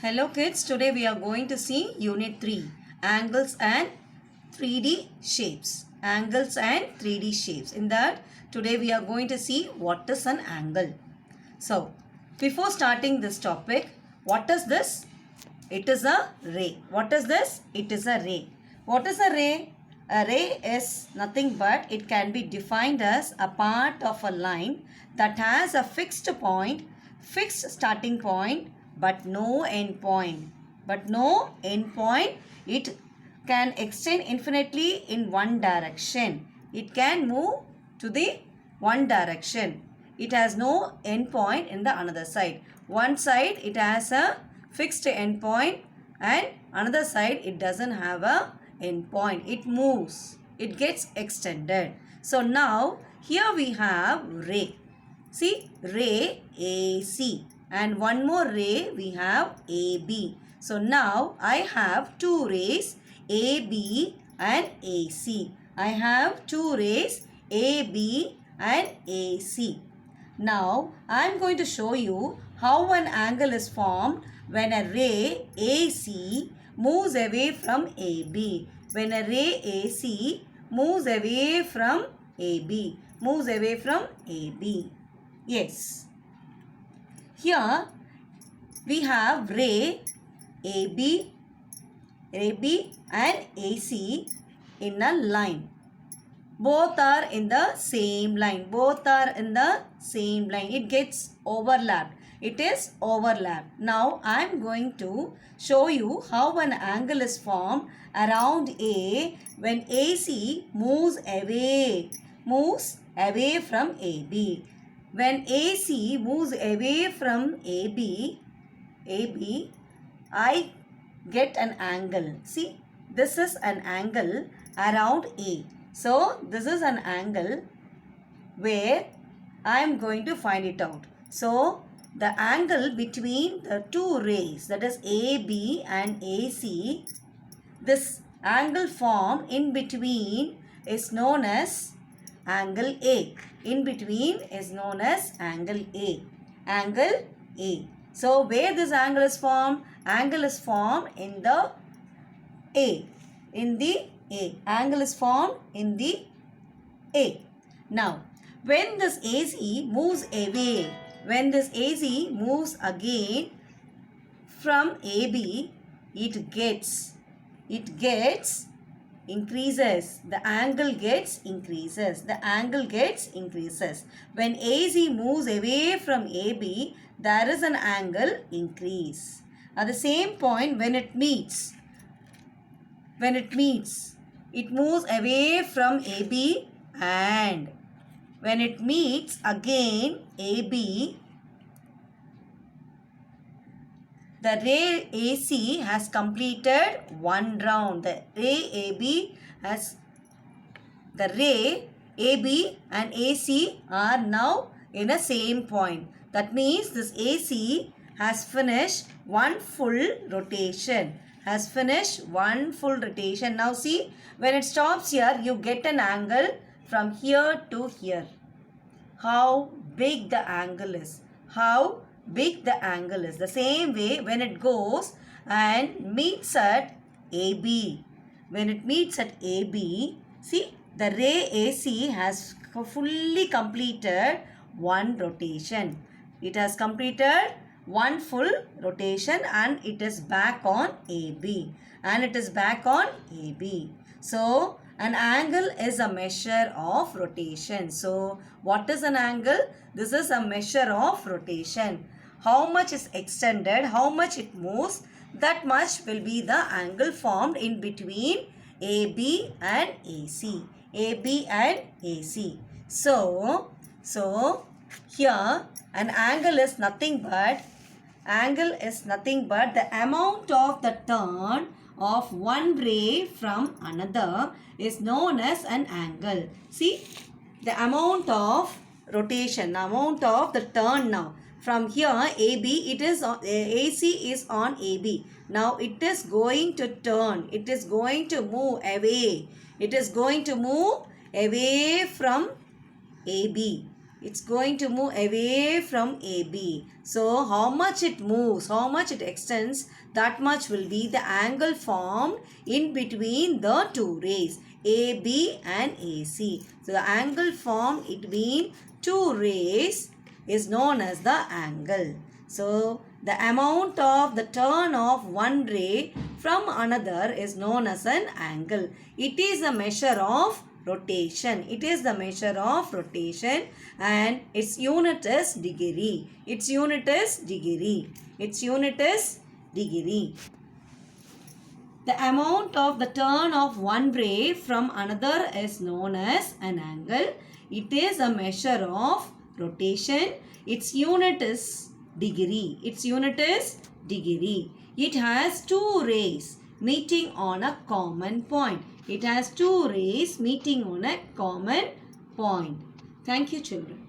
Hello kids, today we are going to see Unit 3, Angles and 3D Shapes. Angles and 3D Shapes. In that, today we are going to see what is an angle. So, before starting this topic, what is this? It is a ray. What is this? It is a ray. What is a ray? A ray is nothing but it can be defined as a part of a line that has a fixed point, fixed starting point, but no end point. But no end point. It can extend infinitely in one direction. It can move to the one direction. It has no end point in the another side. One side it has a fixed end point and another side it doesn't have a end point. It moves. It gets extended. So now here we have ray. See, ray AC and one more ray we have AB. So now I have two rays AB and AC. I have two rays AB and AC. Now I am going to show you how an angle is formed when a ray AC moves away from AB. When a ray AC moves away from AB. Moves away from AB. Yes. Here we have ray AB and AC in a line. Both are in the same line. Both are in the same line. It gets overlapped. It is overlapped. Now I am going to show you how an angle is formed around A when AC moves away. Moves away from AB. When AC moves away from AB, I get an angle. See, this is an angle around A. So, this is an angle where I am going to find it out. So, the angle between the two rays, that is AB and AC, this angle formed in between is known as angle A. In between is known as angle A. Angle A. So, where this angle is formed? Angle is formed in the A. In the A. Angle is formed in the A. Now, when this AC moves away, when this AC moves again from AB, it gets increases. The angle gets increases. The angle gets increases. When AC moves away from AB, there is an angle increase. At the same point, when it meets, it moves away from AB, and when it meets again AB, the ray AC has completed one round. The ray AB and AC are now in a same point. That means this AC has finished one full rotation. Now see, when it stops here, you get an angle from here to here. How big the angle is. The same way when it goes and meets at AB. When it meets at AB, see, the ray AC has fully completed one rotation. It has completed one full rotation and it is back on AB. So, an angle is a measure of rotation. So, what is an angle? This is a measure of rotation. How much is extended, how much it moves, that much will be the angle formed in between AB and AC. So here an angle is nothing but the amount of the turn of one ray from another is known as an angle. See, the amount of rotation, the amount of the turn now. From here AB, it is on, AC is on AB. Now it is going to turn. It is going to move away. It is going to move away from AB. It's going to move away from AB. So how much it moves, how much it extends, that much will be the angle formed in between the two rays, AB and AC. So the angle formed between two rays is known as the angle. So the amount of the turn of one ray from another is known as an angle. It is a measure of rotation. It is the measure of rotation and its unit is degree. Its unit is degree. Its unit is degree. The amount of the turn of one ray from another is known as an angle. It is a measure of rotation. Its unit is degree. Its unit is degree. It has two rays meeting on a common point. It has two rays meeting on a common point. Thank you, children.